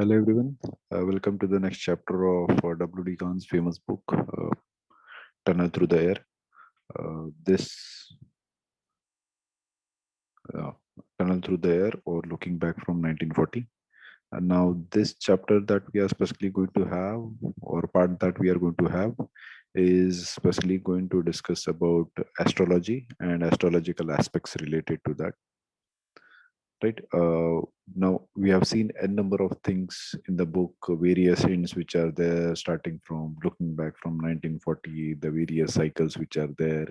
Hello everyone, welcome to the next chapter of W.D. Gann's famous book, Tunnel Through the Air. This uh, Tunnel Through the Air, or Looking Back from 1940. And now this chapter that we are specifically going to have, or part that we are going to have, is specifically going to discuss about astrology and astrological aspects related to that. Right. Now we have seen a number of things in the book, various hints which are there, starting from looking back from 1940, the various cycles which are there,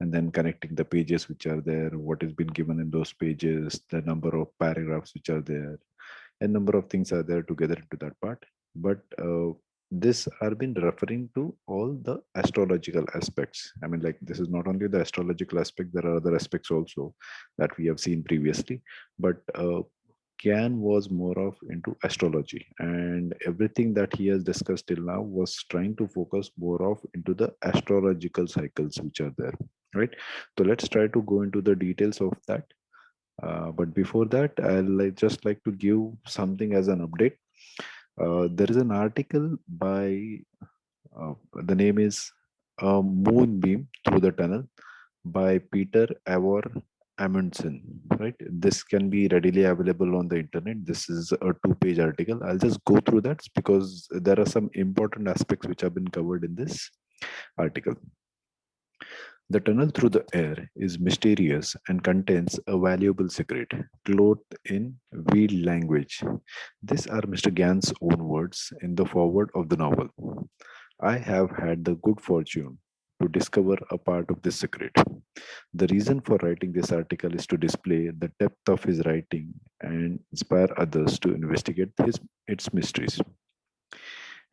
and then connecting the pages which are there, what has been given in those pages, the number of paragraphs which are there, a number of things are there together into that part. But this are been referring to all the astrological aspects. I mean, like, this is not only the astrological aspect, there are other aspects also that we have seen previously. But Gann was more of into astrology, and everything that he has discussed till now was trying to focus more of into the astrological cycles which are there, right? So let's try to go into the details of that. But before that, just like to give something as an update. There is an article by, the name is Moonbeam Through the Tunnel by Peter Ivar Amundsen. Right, this can be readily available on the internet. This is a two-page article. I'll just go through that because there are some important aspects which have been covered in this article. The tunnel through the air is mysterious and contains a valuable secret, clothed in veiled language. These are Mr. Gann's own words in the foreword of the novel. I have had the good fortune to discover a part of this secret. The reason for writing this article is to display the depth of his writing and inspire others to investigate its mysteries.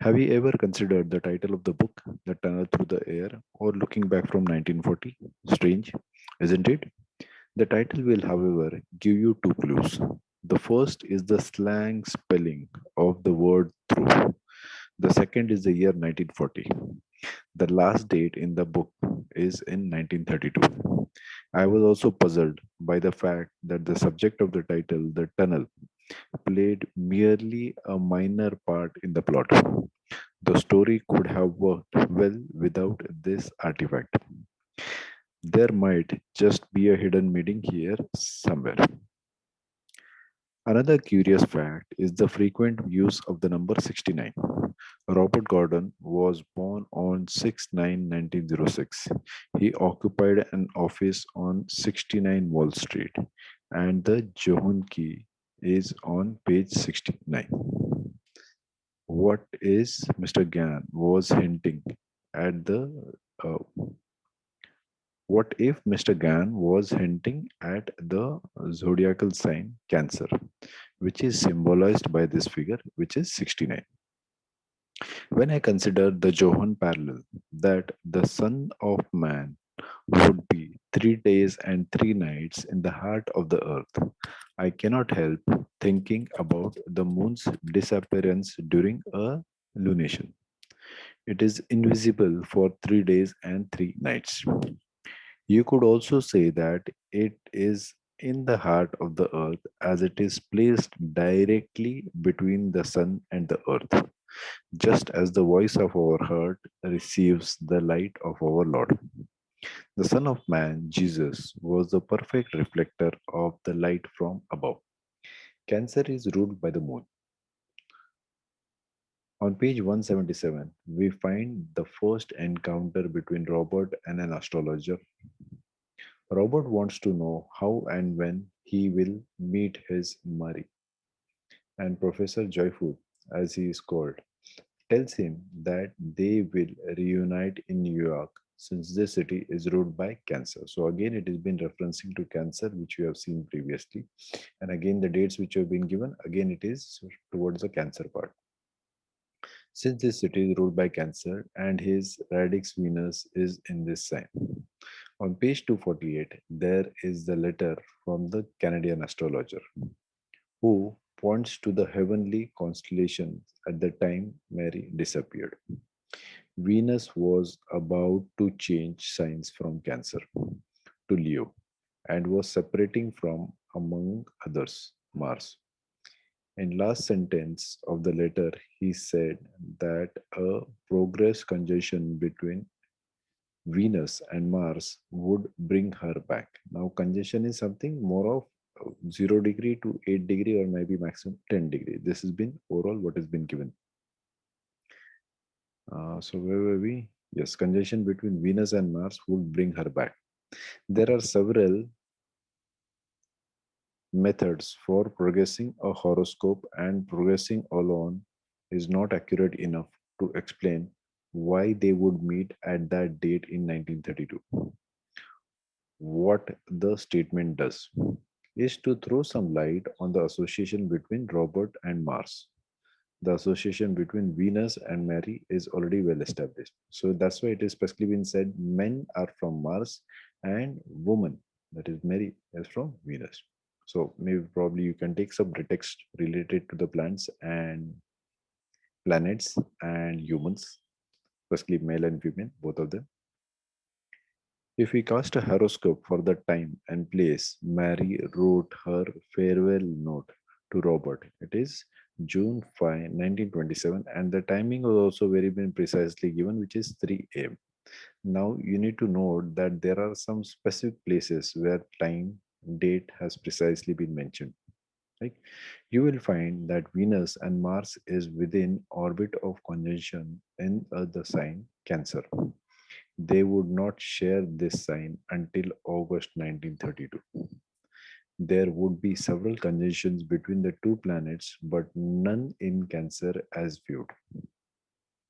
Have you ever considered the title of the book, The Tunnel Through the Air, or Looking Back from 1940? Strange, isn't it? The title will, however, give you two clues. The first is the slang spelling of the word through. The second is the year 1940. The last date in the book is in 1932. I was also puzzled by the fact that the subject of the title, The Tunnel, played merely a minor part in the plot. The story could have worked well without this artifact. There might just be a hidden meaning here somewhere. Another curious fact is the frequent use of the number 69. Robert Gordon was born on 6/9/1906. He occupied an office on 69 Wall Street, and the John key is on page 69. What is Mr. Gann was hinting at the uh, what if Mr. Gann was hinting at the zodiacal sign Cancer, which is symbolized by this figure, which is 69. When I consider the Johann parallel, that the Son of Man would be 3 days and 3 nights in the heart of the earth, I cannot help thinking about the moon's disappearance during a lunation. It is invisible for 3 days and 3 nights. You could also say that it is in the heart of the earth as it is placed directly between the sun and the earth, just as the voice of our heart receives the light of our Lord. The Son of Man, Jesus, was the perfect reflector of the light from above. Cancer is ruled by the moon. On page 177, we find the first encounter between Robert and an astrologer. Robert wants to know how and when he will meet his Marie, and Professor Joyful, as he is called, tells him that they will reunite in New York since this city is ruled by Cancer. So again, it has been referencing to Cancer, which we have seen previously. And again, the dates which have been given, again, it is towards the Cancer part. Since this city is ruled by Cancer and his radix Venus is in this sign. On page 248, there is the letter from the Canadian astrologer who points to the heavenly constellations at the time Mary disappeared. Venus was about to change signs from Cancer to Leo and was separating from, among others, Mars. In last sentence of the letter, he said that a progress conjunction between Venus and Mars would bring her back. Now, conjunction is something more of 0 degree to 8 degree or maybe maximum 10 degree. This has been overall what has been given. So where were we? Yes, conjunction between Venus and Mars would bring her back. There are several methods for progressing a horoscope, and progressing alone is not accurate enough to explain why they would meet at that date in 1932. What the statement does is to throw some light on the association between Robert and Mars. The association between Venus and Mary is already well established. So that's why it is specifically been said men are from Mars and woman, that is Mary, is from Venus. So maybe probably you can take some pretext related to the plants and planets and humans, firstly male and female, both of them. If we cast a horoscope for the time and place, Mary wrote her farewell note to Robert. It is June 5, 1927, and the timing was also very been precisely given, which is 3 a.m. Now you need to note that there are some specific places where time, date has precisely been mentioned. Like you will find that Venus and Mars is within orbit of conjunction in the sign Cancer. They would not share this sign until August 1932. There would be several conjunctions between the two planets, but none in Cancer as viewed.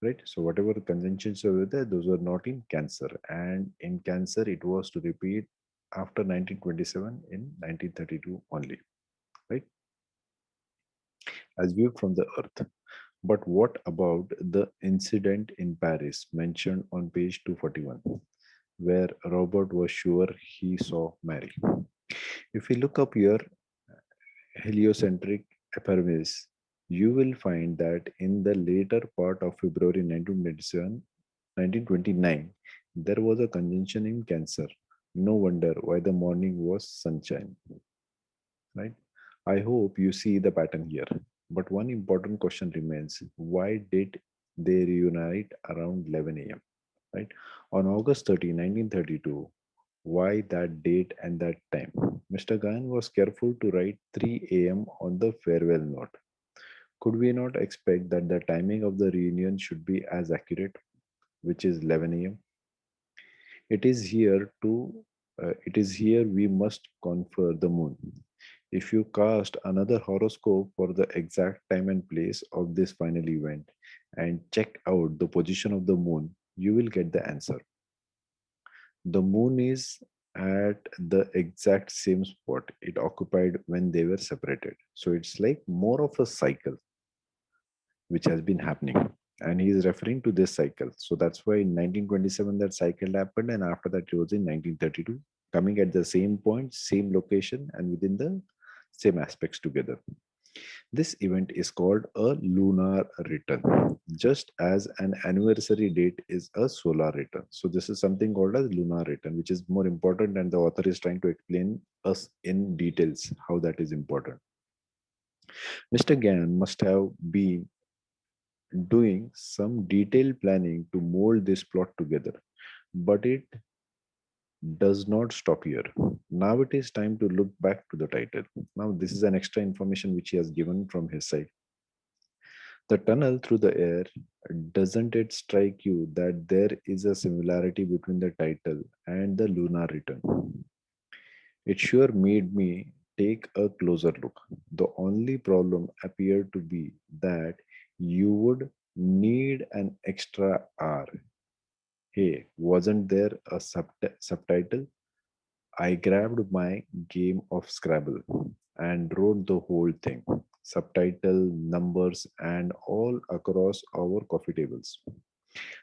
Right? So, whatever conjunctions were there, those were not in Cancer. And in Cancer, it was to repeat after 1927 in 1932 only. Right? As viewed from the Earth. But what about the incident in Paris mentioned on page 241, where Robert was sure he saw Mary? If we look up your heliocentric ephemeris, you will find that in the later part of February 1929, there was a conjunction in Cancer. No wonder why the morning was sunshine, right? I hope you see the pattern here. But one important question remains: why did they reunite around 11 a.m.? Right? On August 30, 1932, why that date and that time? Mr. Gann was careful to write 3 a.m. on the farewell note. Could we not expect that the timing of the reunion should be as accurate, which is 11 a.m.? It is here to it is here we must confer the moon. If you cast another horoscope for the exact time and place of this final event and check out the position of the moon, you will get the answer. The moon is at the exact same spot it occupied when they were separated. So it's like more of a cycle which has been happening. And he is referring to this cycle. So that's why in 1927 that cycle happened, and after that it was in 1932, coming at the same point, same location, and within the same aspects together. This event is called a lunar return, just as an anniversary date is a solar return. So this is something called as lunar return, which is more important, and the author is trying to explain us in details how that is important. Mr. Gann must have been doing some detailed planning to mold this plot together, but it does not stop here. Now it is time to look back to the title. Now, this is an extra information which he has given from his side. The tunnel through the air, doesn't it strike you that there is a similarity between the title and the lunar return? It sure made me take a closer look. The only problem appeared to be that you would need an extra R. Hey, wasn't there a subtitle? I grabbed my game of Scrabble and wrote the whole thing. Subtitle, numbers, and all across our coffee tables.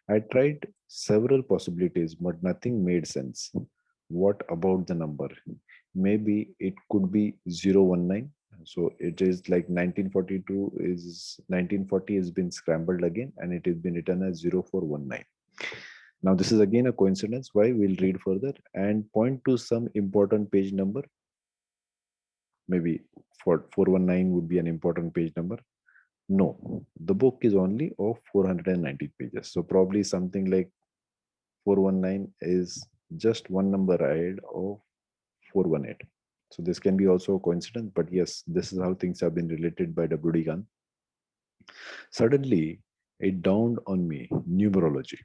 I tried several possibilities, but nothing made sense. What about the number? Maybe it could be 019. So it is like 1942 is 1940 has been scrambled again and it has been written as 0419. Now this is again a coincidence. Why? We'll read further and point to some important page number, maybe for 419 would be an important page number. No, the book is only of 490 pages. So probably something like 419 is just one number ahead of 418. So this can be also a coincidence, but yes, this is how things have been related by W.D. Gann. Suddenly, it dawned on me numerology.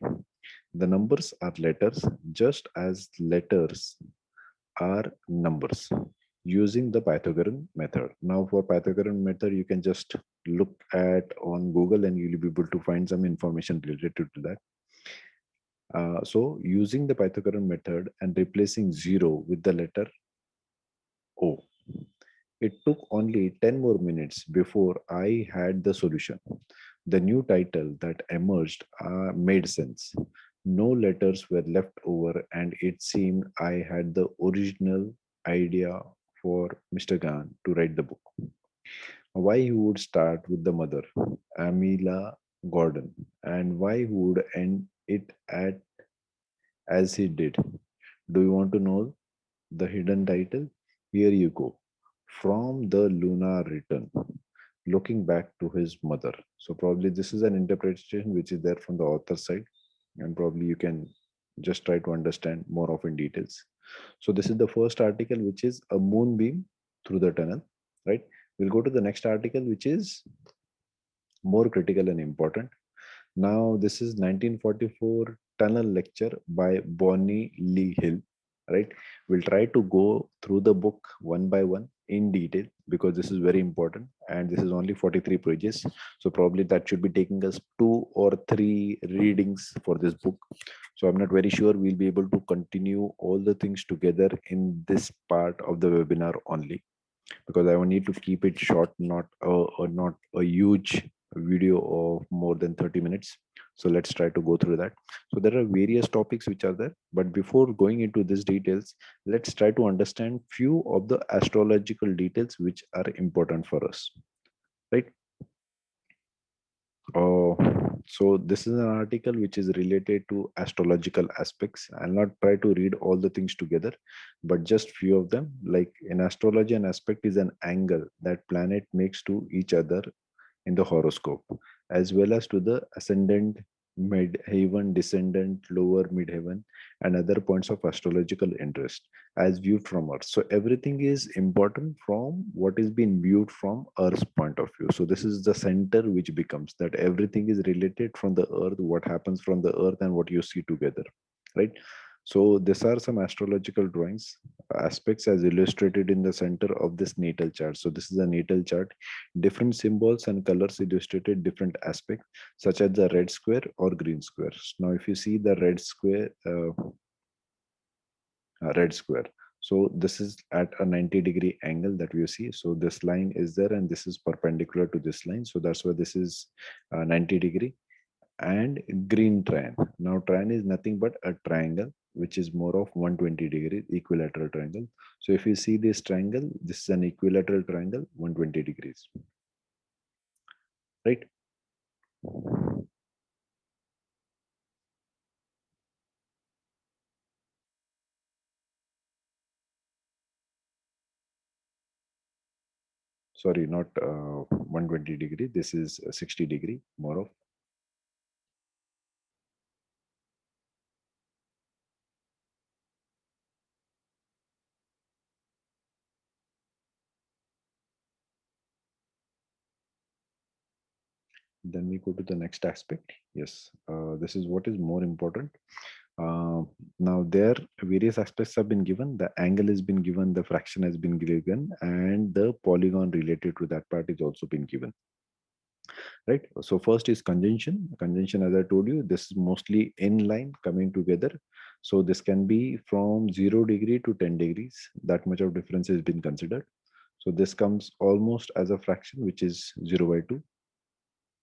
The numbers are letters just as letters are numbers using the Pythagorean method. Now for Pythagorean method, you can just look at on Google and you'll be able to find some information related to that. So using the Pythagorean method and replacing 0 with the letter O. It took only 10 more minutes before I had the solution. The new title that emerged made sense. No letters were left over, and it seemed I had the original idea for Mr. Gann to write the book. Why he would start with the mother, Amila Gordon, and why he would end it at as he did. Do you want to know the hidden title? Here you go. From the Lunar Return, looking back to his mother. So probably this is an interpretation which is there from the author's side, and probably you can just try to understand more of in details. So this is the first article, which is a moonbeam through the tunnel, right? We'll go to the next article, which is more critical and important. Now, this is 1944 Tunnel Lecture by Bonnie Lee Hill, right? We'll try to go through the book one by one in detail because this is very important and this is only 43 pages. So probably that should be taking us 2 or 3 readings for this book. So I'm not very sure we'll be able to continue all the things together in this part of the webinar only, because I will need to keep it short, not a huge video of more than 30 minutes. So let's try to go through that. So there are various topics which are there, but before going into these details, let's try to understand few of the astrological details which are important for us, right? Oh, so this is an article which is related to astrological aspects. I'll not try to read all the things together, but just few of them. Like in astrology, an aspect is an angle that planet makes to each other in the horoscope, as well as to the ascendant, mid-heaven, descendant, lower mid-heaven, and other points of astrological interest as viewed from Earth. So everything is important from what is being viewed from Earth's point of view. So this is the center which becomes that everything is related from the Earth, what happens from the Earth and what you see together, right? So these are some astrological drawings, aspects as illustrated in the center of this natal chart. So this is a natal chart. Different symbols and colors illustrated different aspects, such as the red square or green square. Now, if you see the red square, so this is at a 90-degree angle that we see. So this line is there, and this is perpendicular to this line. So that's why this is 90-degree. And green triangle. Now triangle is nothing but a triangle which is more of 120 degrees equilateral triangle. So if you see this triangle, this is an equilateral triangle 120 degrees, right? Sorry, not 120 degree. This is 60 degree more of. Then we go to the next aspect. Yes, this is what is more important. Now there various aspects have been given. The angle has been given, the fraction has been given, and the polygon related to that part is also been given, right? So first is conjunction, as I told you, this is mostly in line coming together. So this can be from 0 degree to 10 degrees, that much of difference has been considered. So this comes almost as a fraction, which is 0 by 2,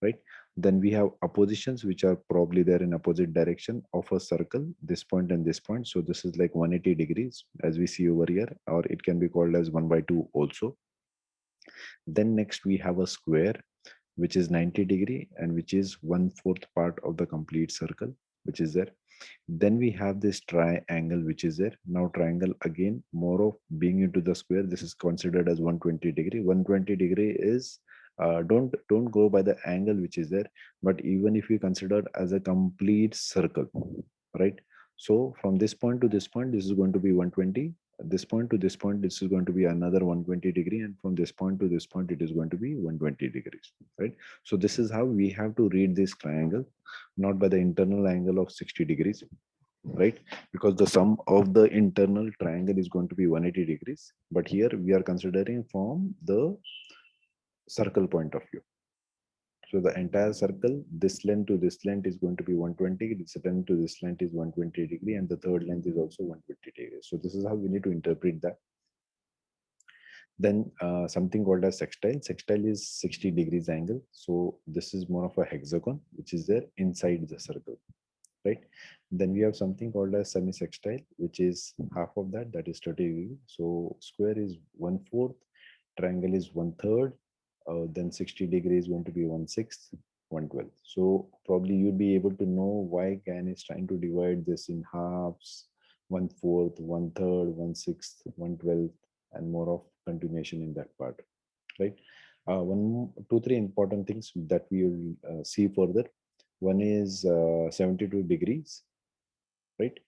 right? Then we have oppositions which are probably there in opposite direction of a circle, this point and this point. So this is like 180 degrees as we see over here, or it can be called as 1 by 2 also. Then next we have a square which is 90 degree and which is 1/4 part of the complete circle. which is there. Then we have this triangle which is there. Now triangle again, more of being into the square, this is considered as 120 degree. 120 degree is don't go by the angle which is there, but even if you consider as a complete circle, right? So from this point to this point, this is going to be 120. This point to this point, this is going to be another 120 degree, and from this point to this point, it is going to be 120 degrees, right? So this is how we have to read this triangle, not by the internal angle of 60 degrees, right? Because the sum of the internal triangle is going to be 180 degrees, but here we are considering from the circle point of view. So the entire circle, this length to this length is going to be 120, this length to this length is 120 degree, and the third length is also 120 degrees. So this is how we need to interpret that. Then something called as sextile. Sextile is 60 degrees angle. So this is more of a hexagon, which is there inside the circle, right? Then we have something called as semi-sextile, which is half of that, that is 30 degrees. So square is 1/4, triangle is 1/3, then 60 degrees is going to be 1/6, 1/12. So probably you'll be able to know why Gann is trying to divide this in halves, 1/4, 1/3, 1/6, 1/12, and more of continuation in that part, right? Two, three important things that we will see further. One is 72 degrees, right?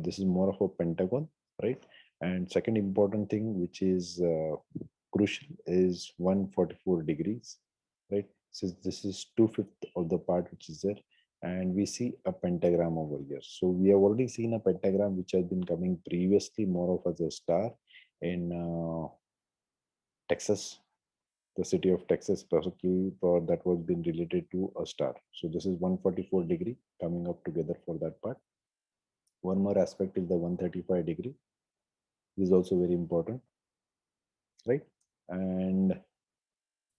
This is more of a pentagon, right? And second important thing, which is crucial, is 144 degrees, right? So this is 2/5 of the part which is there. And we see a pentagram over here. So we have already seen a pentagram which has been coming previously more of as a star in Texas, the city of Texas, specifically for that was been related to a star. So this is 144 degree coming up together for that part. One more aspect is the 135 degree. This is also very important, right? And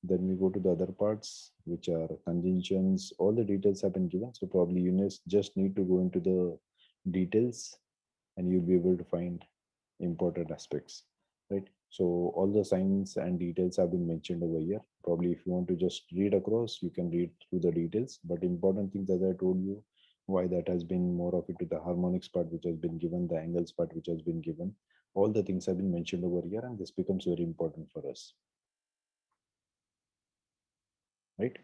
then we go to the other parts, which are conjunctions. All the details have been given. So probably you just need to go into the details and you'll be able to find important aspects, right? So all the signs and details have been mentioned over here. Probably if you want to just read across, you can read through the details, but important things, as I told you, why that has been more of it to the harmonics part which has been given, the angles part which has been given, all the things have been mentioned over here, and this becomes very important for us, right?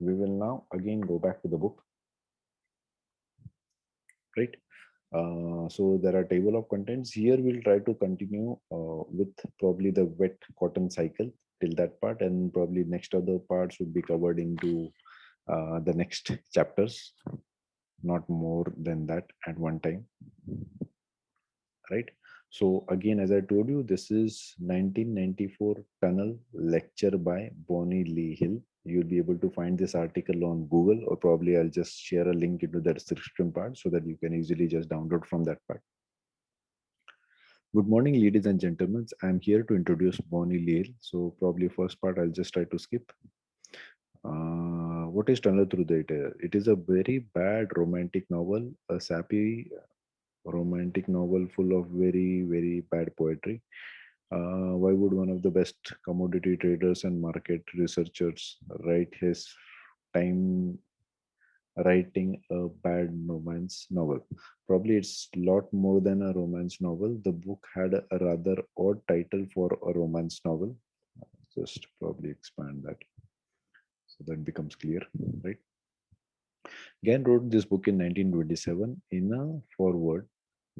We will now again go back to the book, right? So there are table of contents here. We'll try to continue with probably the wet cotton cycle till that part, and probably next other parts would be covered into the next chapters, not more than that at one time, right? So again, as I told you, this is 1994 tunnel lecture by Bonnie Lee Hill. You'll be able to find this article on Google, or probably I'll just share a link into the description part so that you can easily just download from that part. Good morning, ladies and gentlemen. I'm here to introduce Bonnie Lee Hill. So probably first part I'll just try to skip. What is Tunnel Through the Air? It is a very bad romantic novel, a sappy romantic novel full of very, very bad poetry. Why would one of the best commodity traders and market researchers write his time writing a bad romance novel? Probably it's a lot more than a romance novel. The book had a rather odd title for a romance novel. Just probably expand that so that becomes clear, right? Gann wrote this book in 1927. In a foreword,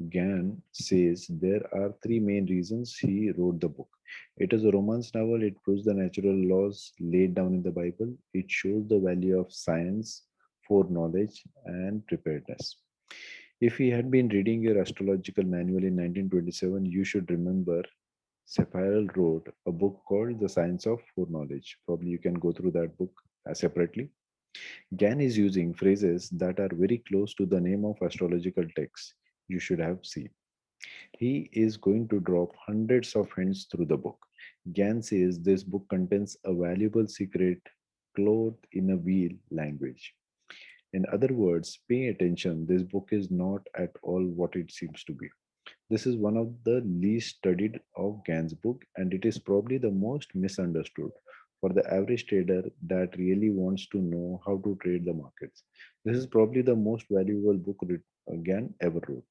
Gann says there are three main reasons he wrote the book. It is a romance novel. It proves the natural laws laid down in the Bible. It shows the value of science, foreknowledge, and preparedness. If he had been reading your astrological manual in 1927, you should remember Sephiral wrote a book called The Science of Foreknowledge. Probably you can go through that book separately. Gann is using phrases that are very close to the name of astrological texts you should have seen. He is going to drop hundreds of hints through the book. Gann says this book contains a valuable secret clothed in a wheel language. In other words, pay attention. This book is not at all what it seems to be. This is one of the least studied of Gann's book, and it is probably the most misunderstood for the average trader that really wants to know how to trade the markets. This is probably the most valuable book Gann ever wrote.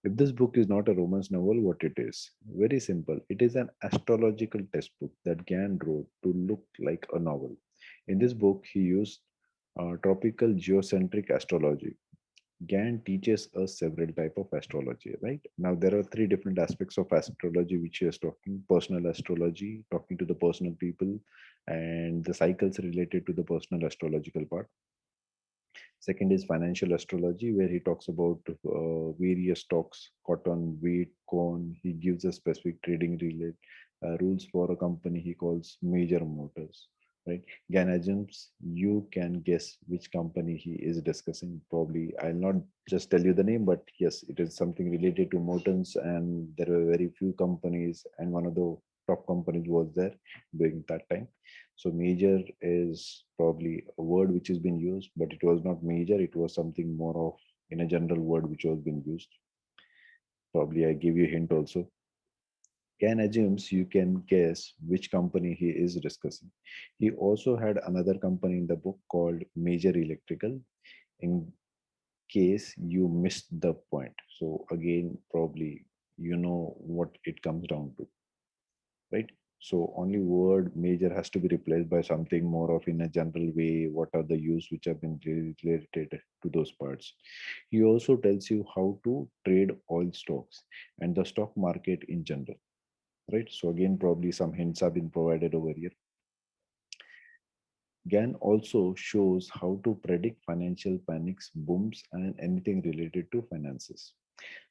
If this book is not a romance novel, what it is? Very simple. It is an astrological textbook that Gann wrote to look like a novel. In this book, he used tropical geocentric astrology. Gann teaches us several type of astrology, right? Now there are three different aspects of astrology which he is talking: personal astrology, talking to the personal people, and the cycles related to the personal astrological part. Second is financial astrology, where he talks about various stocks, cotton, wheat, corn. He gives a specific trading rules for a company he calls major motors. Right? Gan assumes you can guess which company he is discussing. Probably, I'll not just tell you the name, but yes, it is something related to motors, and there were very few companies, and one of the top companies was there during that time. So major is probably a word which has been used, but it was not major. It was something more of in a general word which was being used. Probably I give you a hint also. Can assumes you can guess which company he is discussing. He also had another company in the book called Major Electrical in case you missed the point. So again, probably you know what it comes down to, right? So only word major has to be replaced by something more of in a general way. What are the use which have been related to those parts? He also tells you how to trade oil stocks and the stock market in general, right? So again, probably some hints have been provided over here. Gann also shows how to predict financial panics, booms, and anything related to finances.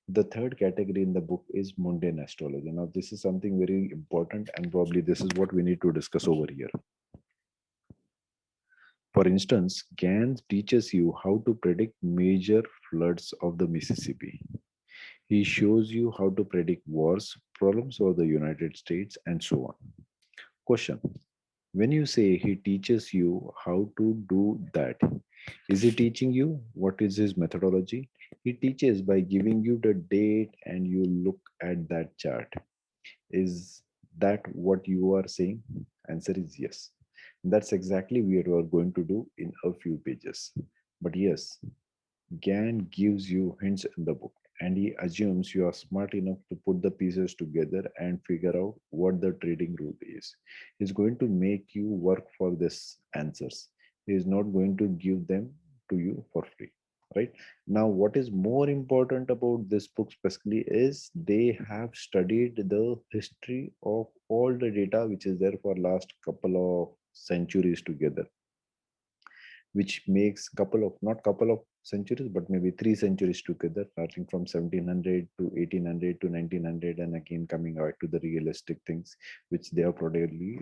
The third category in the book is mundane astrology. Now, this is something very important, and probably this is what we need to discuss over here. For instance, Gann teaches you how to predict major floods of the Mississippi. He shows you how to predict wars, problems of the United States, and so on. Question: when you say he teaches you how to do that, is he teaching you? What is his methodology? He teaches by giving you the date and you look at that chart. Is that what you are saying? Answer is yes. That's exactly what we are going to do in a few pages. But yes, Gann gives you hints in the book, and he assumes you are smart enough to put the pieces together and figure out what the trading rule is. He's going to make you work for this answers. He is not going to give them to you for free. Right now, what is more important about this book specifically is they have studied the history of all the data which is there for last couple of centuries together, which makes couple of not couple of centuries but maybe 3 centuries together, starting from 1700 to 1800 to 1900, and again coming out to the realistic things which they are probably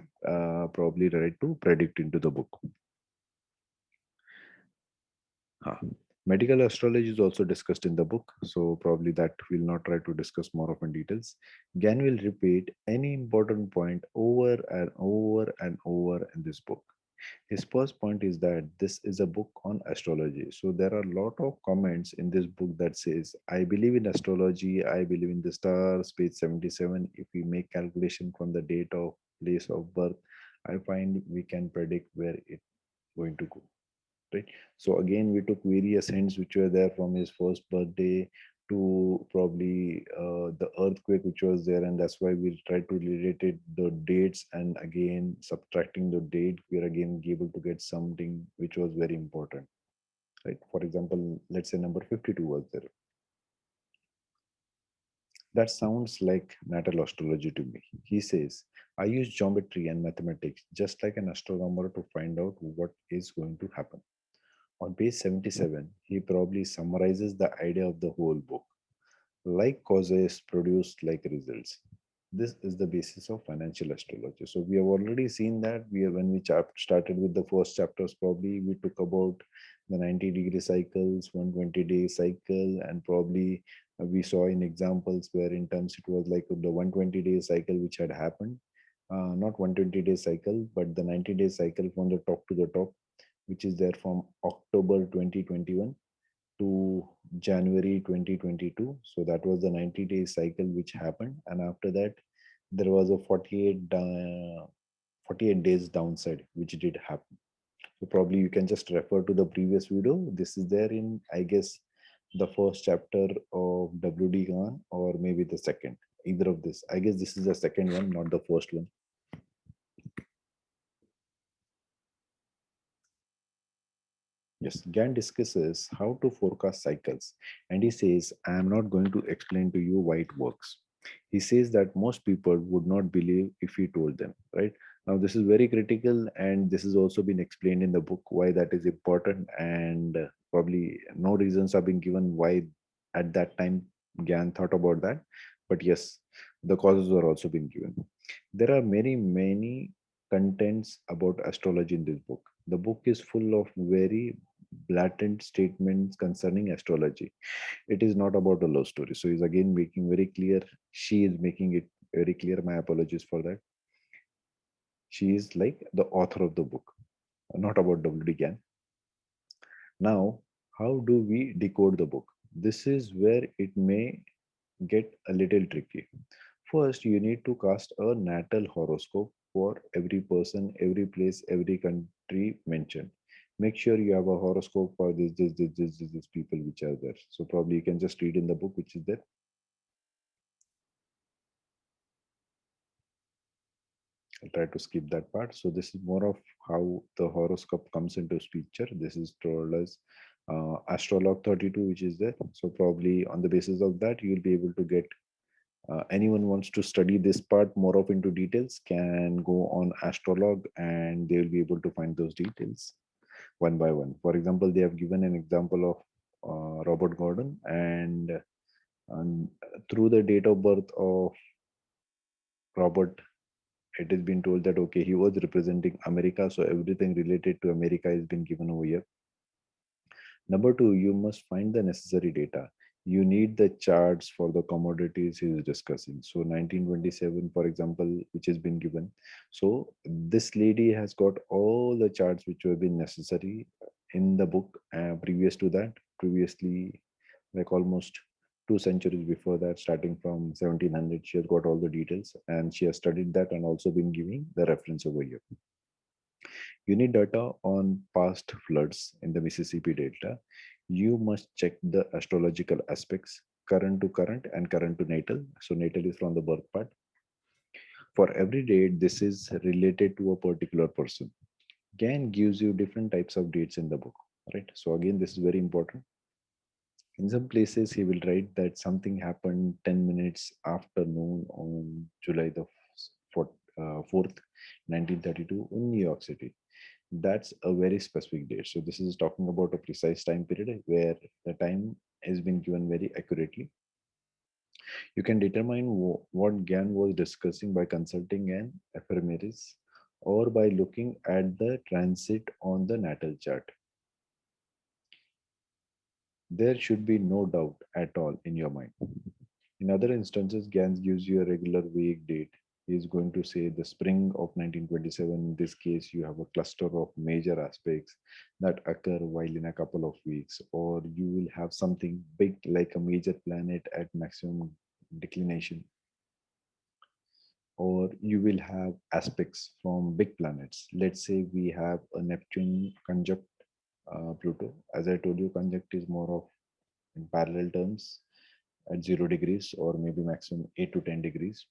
ready to predict into the book. Huh. Medical astrology is also discussed in the book, so probably that we'll not try to discuss more of in details. Gan will repeat any important point over and over and over in this book. His first point is that this is a book on astrology. So there are a lot of comments in this book that says, I believe in astrology, I believe in the stars, page 77. If we make calculation from the date of place of birth, I find we can predict where it's going to go. Right. So again, we took various hints which were there from his first birthday to probably the earthquake which was there, and that's why we tried to relate it the dates, and again subtracting the date, we're again able to get something which was very important. Right. For example, let's say number 52 was there. That sounds like natal astrology to me. He says, I use geometry and mathematics just like an astronomer to find out what is going to happen. On page 77, he probably summarizes the idea of the whole book. Like causes produce like results. This is the basis of financial astrology. So we have already seen that when we started with the first chapters, probably we took about the 90-degree cycles, 120-day cycle, and probably we saw in examples where in terms it was like the 120-day cycle which had happened. Not 120-day cycle, but the 90-day cycle from the top to the top, which is there from October 2021. to January 2022. So that was the 90-day cycle which happened. And after that, there was a 48 days downside, which did happen. So probably you can just refer to the previous video. This is there in, I guess, the first chapter of WD Gann, or maybe the second. Either of this. I guess this is the second one, not the first one. Yes, Gann discusses how to forecast cycles, and he says, I am not going to explain to you why it works. He says that most people would not believe if he told them, right? Now, this is very critical, and this has also been explained in the book why that is important, and probably no reasons have been given why at that time Gann thought about that. But yes, the causes are also been given. There are many, many contents about astrology in this book. The book is full of very blatant statements concerning astrology. It is not about a love story. So he's again making very clear. She is making it very clear. My apologies for that. She is like the author of the book, not about W.D. Gann. Now, how do we decode the book? This is where it may get a little tricky. First, you need to cast a natal horoscope for every person, every place, every country mentioned. Make sure you have a horoscope for this people which are there. So probably you can just read in the book which is there. I'll try to skip that part. So this is more of how the horoscope comes into picture. This is told as Astrolog 32, which is there. So probably on the basis of that, you'll be able to get anyone wants to study this part more of into details can go on Astrolog and they will be able to find those details one by one. For example, they have given an example of Robert Gordon, and through the date of birth of Robert, it has been told that okay, he was representing America, so everything related to America has been given over here. Number two, you must find the necessary data. You need the charts for the commodities he is discussing. So 1927, for example, which has been given. So this lady has got all the charts which have been necessary in the book. Previous to that, previously, like almost 2 centuries before that, starting from 1700, she has got all the details and she has studied that and also been giving the reference over here. You need data on past floods in the Mississippi Delta. You must check the astrological aspects, current to current and current to natal. So natal is from the birth part. For every date, this is related to a particular person. Gann gives you different types of dates in the book, right? So again, this is very important. In some places, he will write that something happened 10 minutes after noon on July the 4th, 1932 in New York City. That's a very specific date. So this is talking about a precise time period where the time has been given very accurately. You can determine what Gann was discussing by consulting an ephemeris or by looking at the transit on the natal chart. There should be no doubt at all in your mind. In other instances, Gans gives you a regular vague date. He is going to say the spring of 1927. In this case, you have a cluster of major aspects that occur while in a couple of weeks, or you will have something big like a major planet at maximum declination, or you will have aspects from big planets. Let's say we have a Neptune conjunct Pluto. As I told you, conjunct is more of in parallel terms at 0 degrees or maybe maximum 8 to 10 degrees.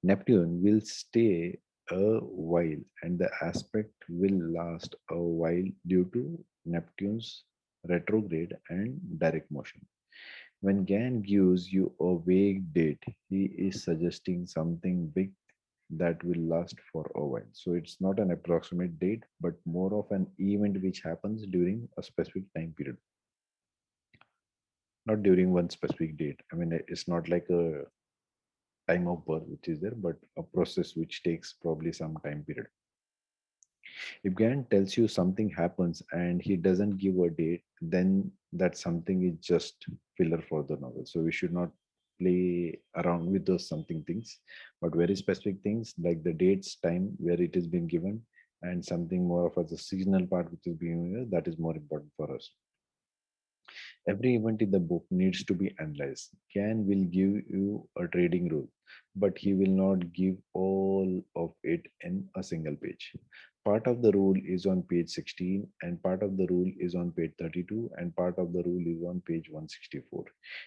Neptune will stay a while and the aspect will last a while due to Neptune's retrograde and direct motion. When Gann gives you a vague date, he is suggesting something big that will last for a while. So it's not an approximate date, but more of an event which happens during a specific time period, not during one specific date. I mean, it's not like a time of birth which is there, but a process which takes probably some time period. If Gann tells you something happens and he doesn't give a date, then that something is just filler for the novel. So we should not play around with those something things, but very specific things like the dates, time where it is being given, and something more of as a seasonal part which is being given, that is more important for us. Every event in the book needs to be analyzed. Can will give you a trading rule, but he will not give all of it in a single page. Part of the rule is on page 16, and part of the rule is on page 32, and part of the rule is on page 164.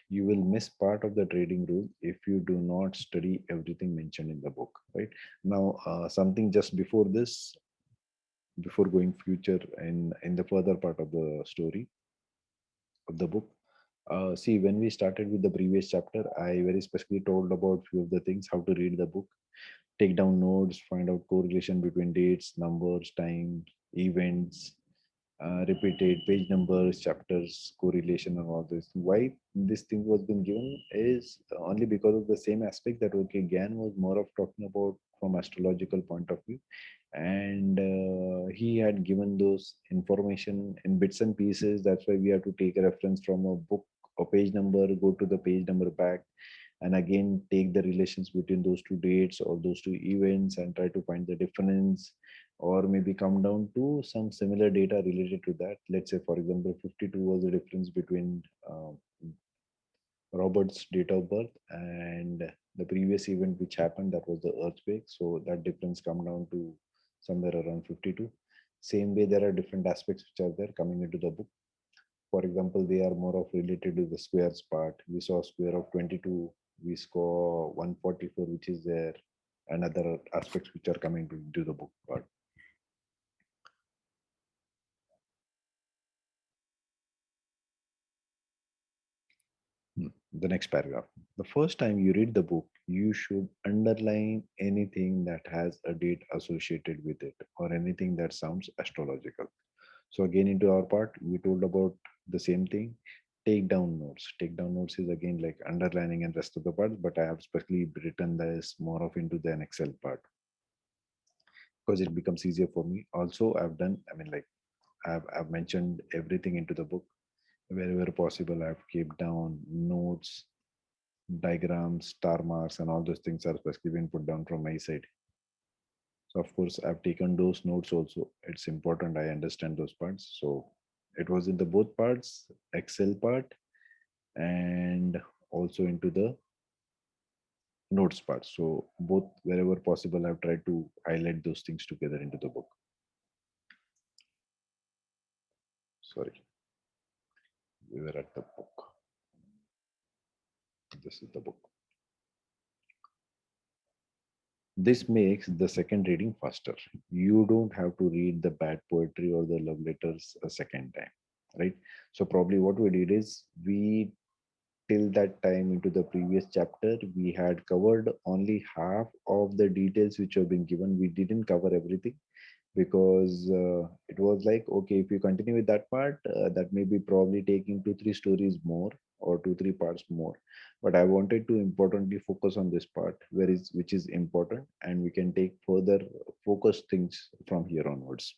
You will miss part of the trading rule if you do not study everything mentioned in the book, right? Now, something just before this, before going future and in the further part of the story of the book. See, when we started with the previous chapter, I very specifically told about few of the things, how to read the book, take down notes, find out correlation between dates, numbers, time, events, repeated page numbers, chapters, correlation, and all this. Why this thing was been given is only because of the same aspect that okay, Gann was more of talking about from astrological point of view, and he had given those information in bits and pieces. That's why we have to take a reference from a book or page number, go to the page number back, and again take the relations between those two dates or those two events and try to find the difference, or maybe come down to some similar data related to that. Let's say for example 52 was the difference between Robert's date of birth and the previous event which happened, that was the earthquake. So that difference come down to somewhere around 52. Same way, there are different aspects which are there coming into the book. For example, they are more of related to the squares part. We saw square of 22, we saw 144, which is there, and other aspects which are coming into the book part. The next paragraph. The first time you read the book, you should underline anything that has a date associated with it or anything that sounds astrological. So, again, into our part, we told about the same thing. Take down notes. Take down notes is again like underlining and rest of the parts, but I have specifically written this more of into the Excel part because it becomes easier for me. Also, I've done, I mean, like I've mentioned everything into the book wherever possible. I've kept down notes, diagrams, star marks, and all those things are specifically been put down from my side. So of course, I've taken those notes also. It's important I understand those parts. So it was in the both parts, Excel part, and also into the notes part. So both wherever possible, I've tried to highlight those things together into the book. Sorry, we were at the book. This is the book. This makes the second reading faster. You don't have to read the bad poetry or the love letters a second time, right? So probably what we did is we till that time into the previous chapter we had covered only half of the details which have been given. We didn't cover everything because it was like okay, if you continue with that part, that may be probably taking 2 3 stories more or 2 3 parts more, but I wanted to importantly focus on this part where is which is important, and we can take further focus things from here onwards.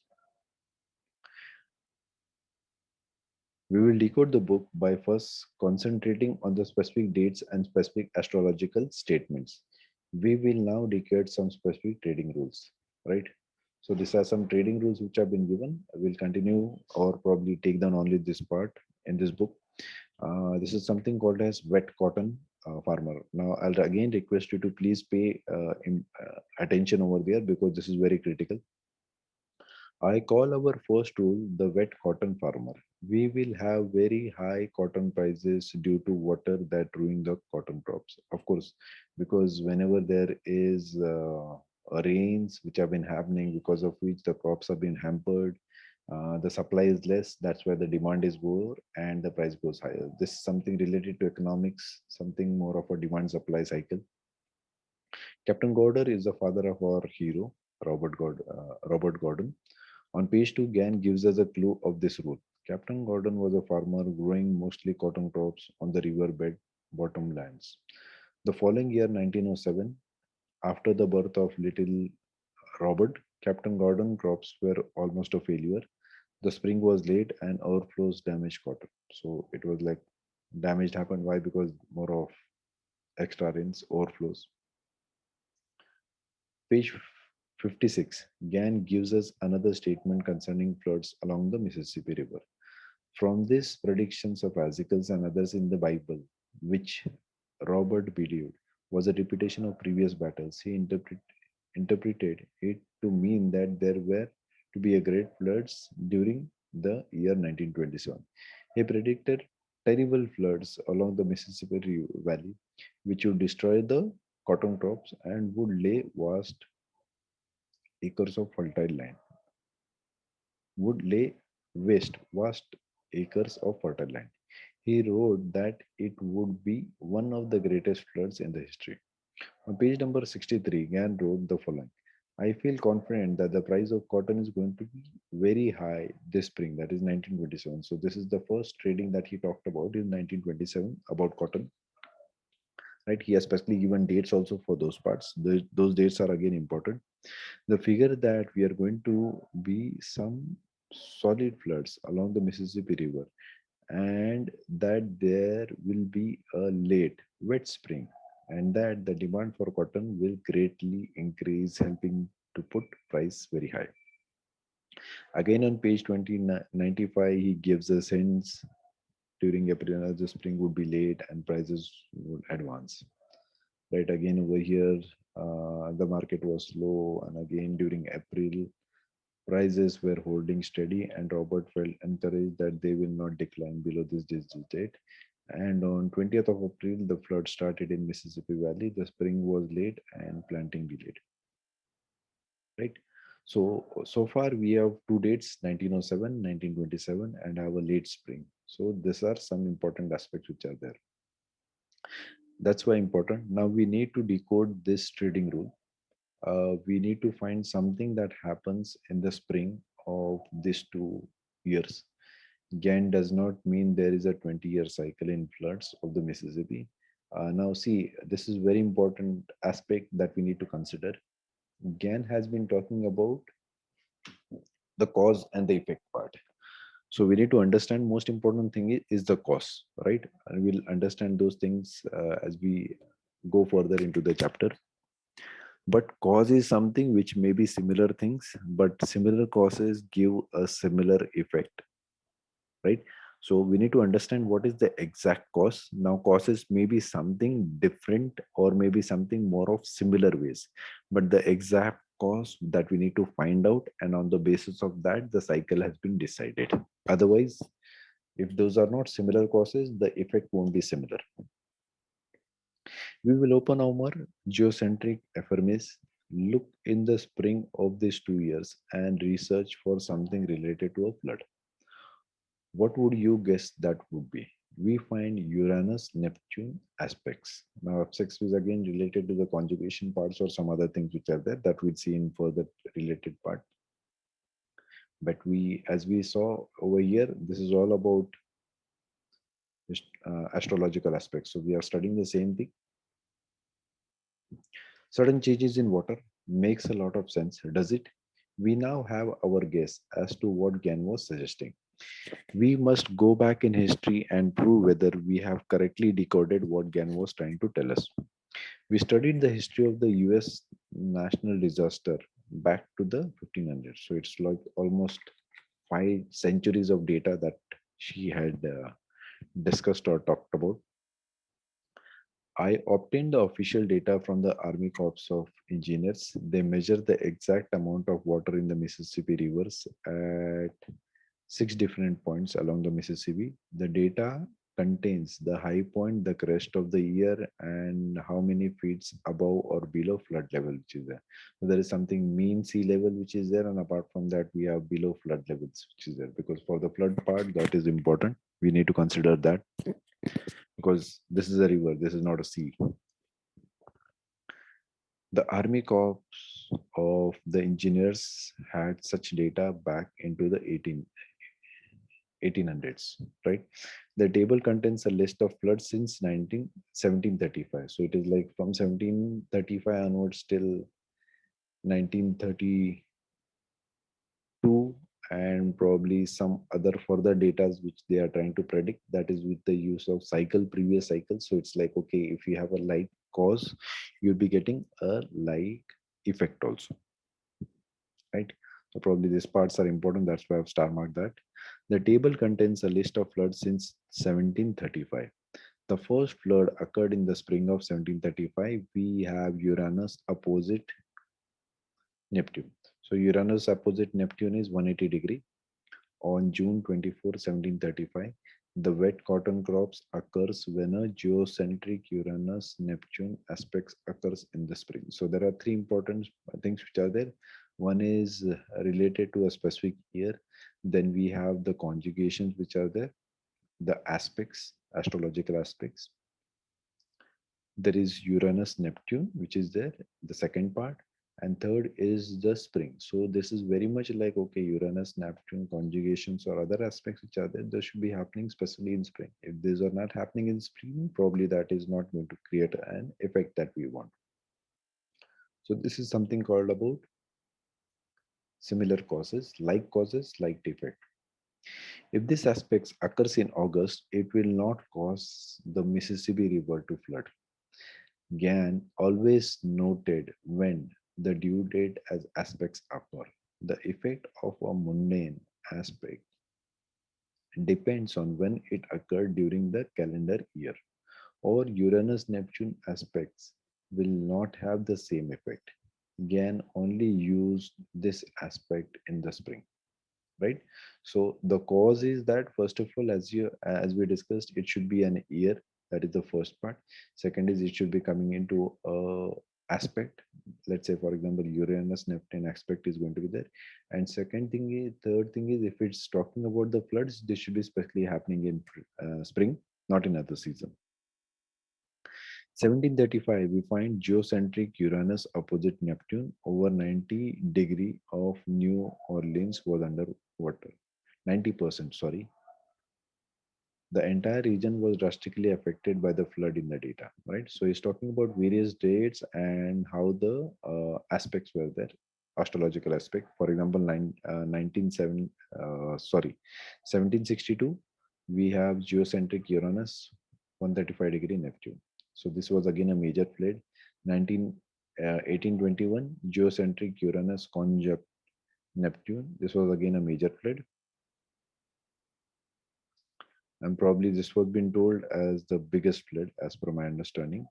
We will decode the book by first concentrating on the specific dates and specific astrological statements. We will now decode some specific trading rules, right? So these are some trading rules which have been given. We'll continue or probably take down only this part in this book. This is something called as wet cotton farmer. Now, I'll again request you to please pay attention over there because this is very critical. I call our first rule the wet cotton farmer. We will have very high cotton prices due to water that ruin the cotton crops. Of course, because whenever there is rains which have been happening because of which the crops have been hampered, the supply is less. That's why the demand is more and the price goes higher. This is something related to economics, something more of a demand supply cycle. Captain Gordon is the father of our hero, Robert Gordon. On page 2, Gann gives us a clue of this rule. Captain Gordon was a farmer growing mostly cotton crops on the riverbed bottom lands. The following year, 1907, after the birth of little Robert, Captain Gordon crops were almost a failure. The spring was late and overflows damaged cotton. So it was like damage happened. Why? Because more of extra rains, overflows. Page 56, Gann gives us another statement concerning floods along the Mississippi River. From these predictions of Ezekiel's and others in the Bible, which Robert believed was a repetition of previous battles, he interpreted it to mean that there were to be a great floods during the year 1927. He predicted terrible floods along the Mississippi Valley, which would destroy the cotton crops and would lay vast acres of fertile land, would lay waste vast acres of fertile land. He wrote that it would be one of the greatest floods in the history. On page number 63, Gann wrote the following. I feel confident that the price of cotton is going to be very high this spring, that is 1927. So this is the first trading that he talked about in 1927 about cotton, right? He has specifically given dates also for those parts. Those dates are again important. The figure that we are going to be some solid floods along the Mississippi River and that there will be a late wet spring and that the demand for cotton will greatly increase, helping to put price very high. Again on page 2095, he gives us hints during April as the spring would be late and prices would advance. Right, again over here, the market was low, and again during April, prices were holding steady, and Robert felt encouraged that they will not decline below this date. And on 20th of April, the flood started in Mississippi Valley. The spring was late and planting delayed. Right. So far we have two dates, 1907, 1927, and have a late spring. So these are some important aspects which are there. That's why important. Now we need to decode this trading rule. We need to find something that happens in the spring of these 2 years. Gann does not mean there is a 20-year cycle in floods of the Mississippi. Now see, this is very important aspect that we need to consider. Gann has been talking about the cause and the effect part. So we need to understand most important thing is the cause, right? And we'll understand those things as we go further into the chapter. But cause is something which may be similar things, but similar causes give a similar effect, right? So we need to understand what is the exact cause. Now causes may be something different or maybe something more of similar ways, but the exact cause that we need to find out, and on the basis of that the cycle has been decided. Otherwise, if those are not similar causes, the effect won't be similar. We will open our geocentric ephemeris, look in the spring of these 2 years and research for something related to a flood. What would you guess that would be? We find Uranus Neptune aspects. Now, aspects is again related to the conjugation parts or some other things which are there that we'll see in further related part. But as we saw over here, this is all about astrological aspects. So we are studying the same thing. Sudden changes in water makes a lot of sense, does it? We now have our guess as to what Gann was suggesting. We must go back in history and prove whether we have correctly decoded what Gann was trying to tell us. We studied the history of the US national disaster back to the 1500s. So it's like almost 5 centuries of data that she had discussed or talked about. I obtained the official data from the Army Corps of Engineers. They measure the exact amount of water in the Mississippi rivers at 6 different points along the Mississippi. The data contains the high point, the crest of the year, and how many feet above or below flood level which is there. So there is something mean sea level which is there, and apart from that, we have below flood levels which is there. Because for the flood part, that is important. We need to consider that because this is a river, this is not a sea. The Army Corps of the Engineers had such data back into the 1800s, right? The table contains a list of floods since 1735. So it is like from 1735 onwards till 1932, and probably some other further data which they are trying to predict, that is with the use of cycle, previous cycle. So it's like, okay, if you have a like cause, you'll be getting a like effect also, right? So probably these parts are important. That's why I've star marked that. The table contains a list of floods since 1735. The first flood occurred in the spring of 1735. We have Uranus opposite Neptune. So Uranus opposite Neptune is 180 degree. On June 24, 1735, the wet cotton crops occurs when a geocentric Uranus-Neptune aspects occurs in the spring. So there are three important things which are there. One is related to a specific year. Then we have the conjugations which are there, the aspects, astrological aspects. There is Uranus Neptune, which is there, the second part, and third is the spring. So this is very much like, okay, Uranus Neptune conjugations or other aspects which are there, they should be happening especially in spring. If these are not happening in spring, probably that is not going to create an effect that we want. So this is something called about similar causes like defect. If this aspect occurs in August, it will not cause the Mississippi River to flood. Gann always noted when the due date as aspects occur. The effect of a mundane aspect depends on when it occurred during the calendar year, or Uranus Neptune aspects will not have the same effect. Gann only used this aspect in the spring, right? So the cause is that, first of all, as we discussed, it should be an year. That is the first part. Second is it should be coming into a aspect. Let's say, for example, Uranus Neptune aspect is going to be there. And third thing is, if it's talking about the floods, this should be especially happening in spring, not in other season. 1735, we find geocentric Uranus opposite Neptune over 90 degree of New Orleans was under water. 90%, sorry. The entire region was drastically affected by the flood in the data, right? So he's talking about various dates and how the aspects were there, astrological aspect. For example, 1762, we have geocentric Uranus, 135 degree Neptune. So this was again a major flood. 1821, geocentric Uranus conjunct Neptune. This was again a major flood. And probably this was been told as the biggest flood as per my understanding.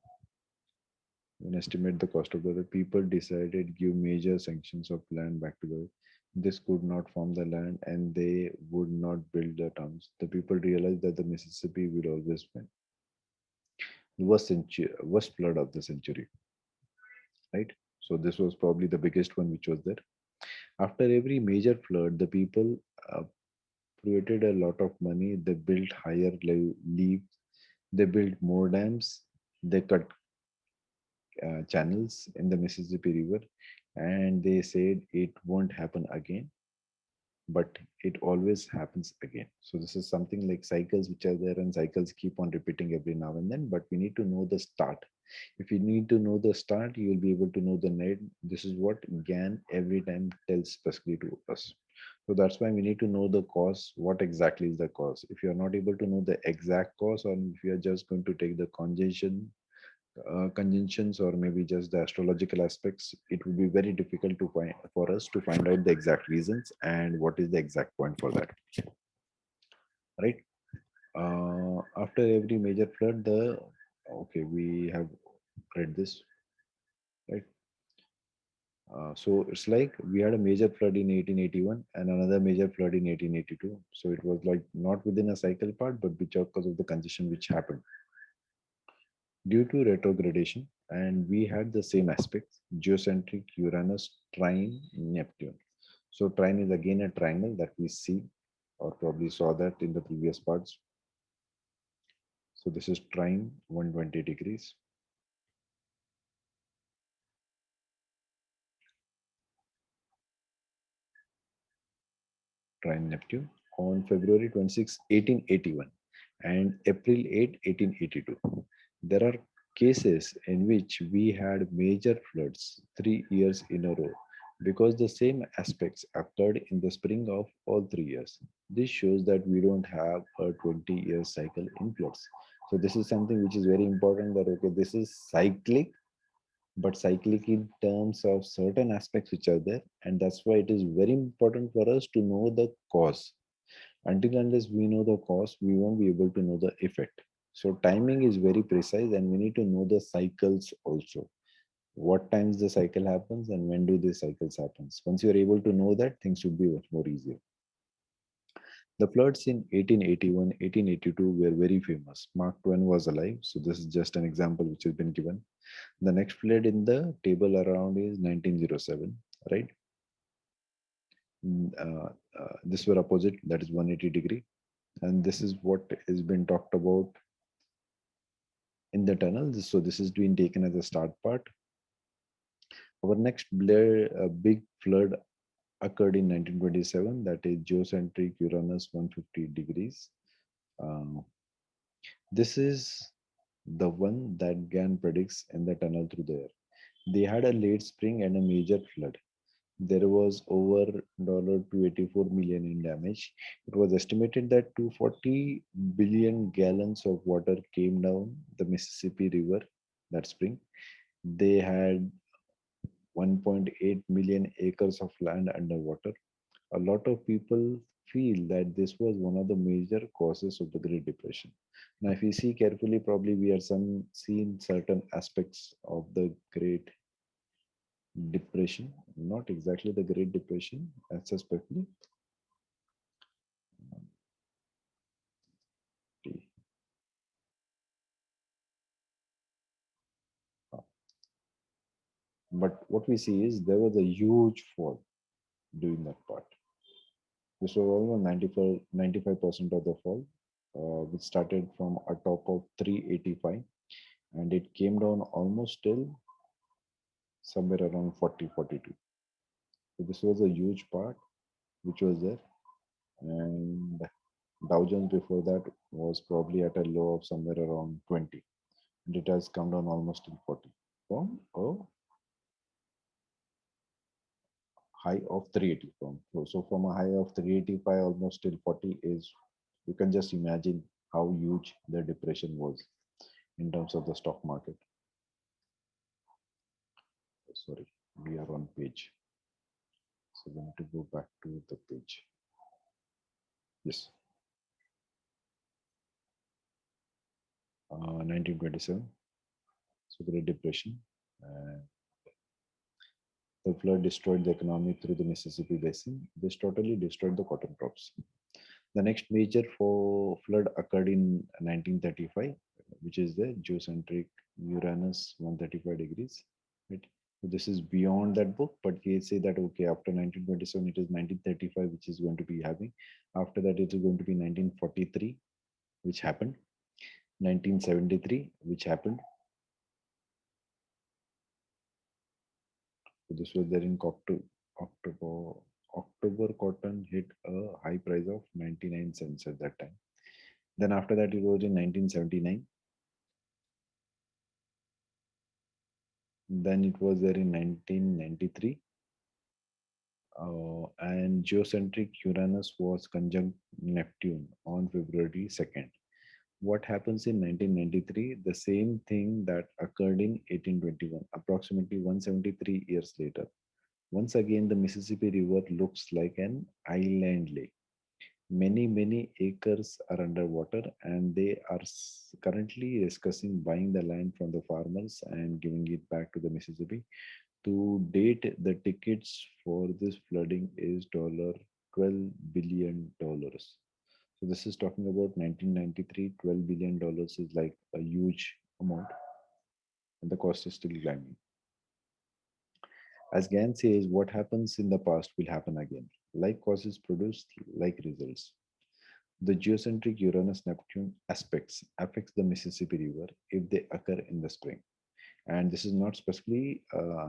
When estimate the cost of the people decided give major sanctions of land back to the, this could not farm the land and they would not build the towns. The people realized that the Mississippi will always win. Worst flood of the century, right? So this was probably the biggest one which was there. After every major flood, the people created a lot of money. They built higher leaves. They built more dams. They cut channels in the Mississippi River, and they said it won't happen again, but it always happens again. So this is something like cycles which are there, and cycles keep on repeating every now and then. But we need to know the start. If you need to know the start, you will be able to know the net. This is what Gann every time tells specifically to us. So that's why we need to know the cause. What exactly is the cause? If you are not able to know the exact cause, or if you are just going to take the conjunctions or maybe just the astrological aspects, it would be very difficult to find for us to find out the exact reasons and what is the exact point for that, right? After every major flood, the okay, we have read this, right? So it's like we had a major flood in 1881 and another major flood in 1882. So it was like not within a cycle part, but because of the congestion which happened due to retrogradation, and we had the same aspects, geocentric Uranus trine Neptune. So trine is again a triangle that we see or probably saw that in the previous parts. So this is trine 120 degrees. Trine Neptune on February 26, 1881 and April 8, 1882. There are cases in which we had major floods 3 years in a row because the same aspects occurred in the spring of all 3 years. This shows that we don't have a 20-year cycle in floods. So this is something which is very important, that okay, this is cyclic, but cyclic in terms of certain aspects which are there, and that's why it is very important for us to know the cause. Until unless we know the cause, we won't be able to know the effect. So timing is very precise, and we need to know the cycles also. What times the cycle happens and when do the cycles happens. Once you are able to know that, things should be much more easier. The floods in 1881, 1882 were very famous. Mark Twain was alive, so this is just an example which has been given. The next flood in the table around is 1907, right? This were opposite, that is 180-degree. And this is what has been talked about in the tunnel. So this is being taken as a start part. Our next big flood occurred in 1927, that is geocentric Uranus 150 degrees. Uh, this is the one that Gann predicts in the tunnel through the air. They had a late spring and a major flood. There was over $284 million in damage. It was estimated that 240 billion gallons of water came down the Mississippi River that spring. They had 1.8 million acres of land underwater. A lot of people feel that this was one of the major causes of the Great Depression. Now, if we see carefully, probably we are seen certain aspects of the Great Depression, not exactly the Great Depression, as suspectly, but what we see is there was a huge fall during that part. This was almost 95% of the fall, which started from a top of 385, and it came down almost till somewhere around 40, 42. So this was a huge part which was there, and Dow Jones before that was probably at a low of somewhere around 20, and it has come down almost till 40 from a high of 380 so from a high of 385 almost till 40 is, you can just imagine how huge the depression was in terms of the stock market. Sorry, we are on page, so we need to go back to the page. Yes, 1927, so Great Depression. The flood destroyed the economy through the Mississippi Basin. This totally destroyed the cotton crops. The next major flood occurred in 1935, which is the geocentric Uranus 135 degrees. Right? So this is beyond that book, but they say that okay, after 1927, it is 1935, which is going to be having. After that, it is going to be 1943, which happened. 1973, which happened. So this was there in October. October cotton hit a high price of 99 cents at that time. Then after that, it was in 1979. Then it was there in 1993. And geocentric Uranus was conjunct Neptune on February 2nd. What happens in 1993? The same thing that occurred in 1821, approximately 173 years later. Once again, the Mississippi River looks like an island lake. Many acres are underwater, and they are currently discussing buying the land from the farmers and giving it back to the Mississippi. To date, the tickets for this flooding is $12 billion. So this is talking about 1993. $12 billion is like a huge amount, and the cost is still climbing. As Gann says, what happens in the past will happen again. Like causes produce like results. The geocentric Uranus-Neptune aspects affects the Mississippi River if they occur in the spring. And this is not specifically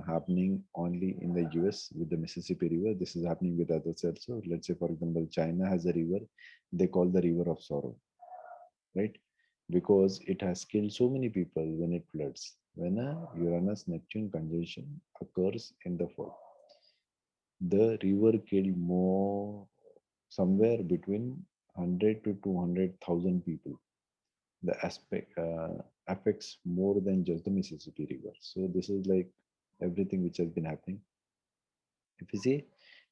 happening only in the US with the Mississippi River. This is happening with others also. Let's say, for example, China has a river they call the River of Sorrow, right? Because it has killed so many people when it floods. When a Uranus-Neptune conjunction occurs in the fall, the river killed more, somewhere between 100 to 200,000 people. The affects more than just the Mississippi River. So this is like everything which has been happening. If you see,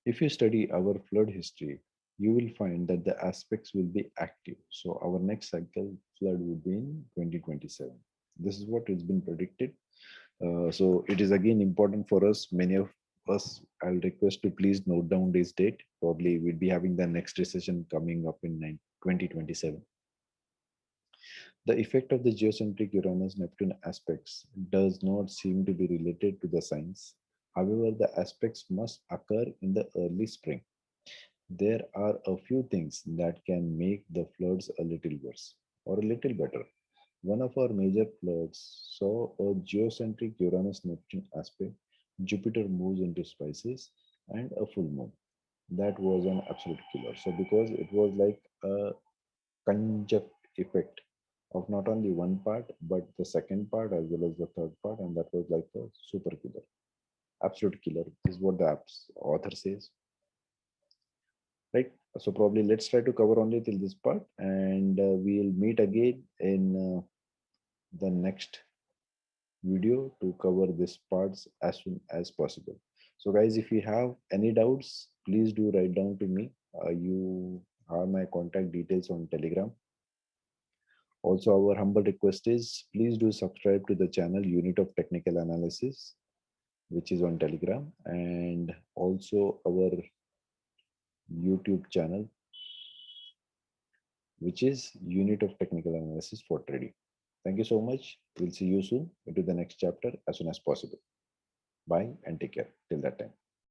if you study our flood history, you will find that the aspects will be active. So our next cycle flood will be in 2027. This is what has been predicted. So it is again important for us. Many of us, I'll request to please note down this date. Probably we'll be having the next recession coming up in 2027. The effect of the geocentric Uranus Neptune aspects does not seem to be related to the signs. However, the aspects must occur in the early spring. There are a few things that can make the floods a little worse or a little better. One of our major floods saw a geocentric Uranus Neptune aspect. Jupiter moves into Pisces and a full moon. That was an absolute killer. So, because it was like a conjunct effect of not only one part but the second part as well as the third part, and that was like a super killer, absolute killer is what the app's author says, right? So probably let's try to cover only till this part, and we'll meet again in the next video to cover this parts as soon as possible. So guys, if you have any doubts, please do write down to me. You have my contact details on Telegram. Also, our humble request is please do subscribe to the channel Unit of Technical Analysis, which is on Telegram, and also our YouTube channel, which is Unit of Technical Analysis for Trading. Thank you so much. We'll see you soon into the next chapter as soon as possible. Bye and take care till that time.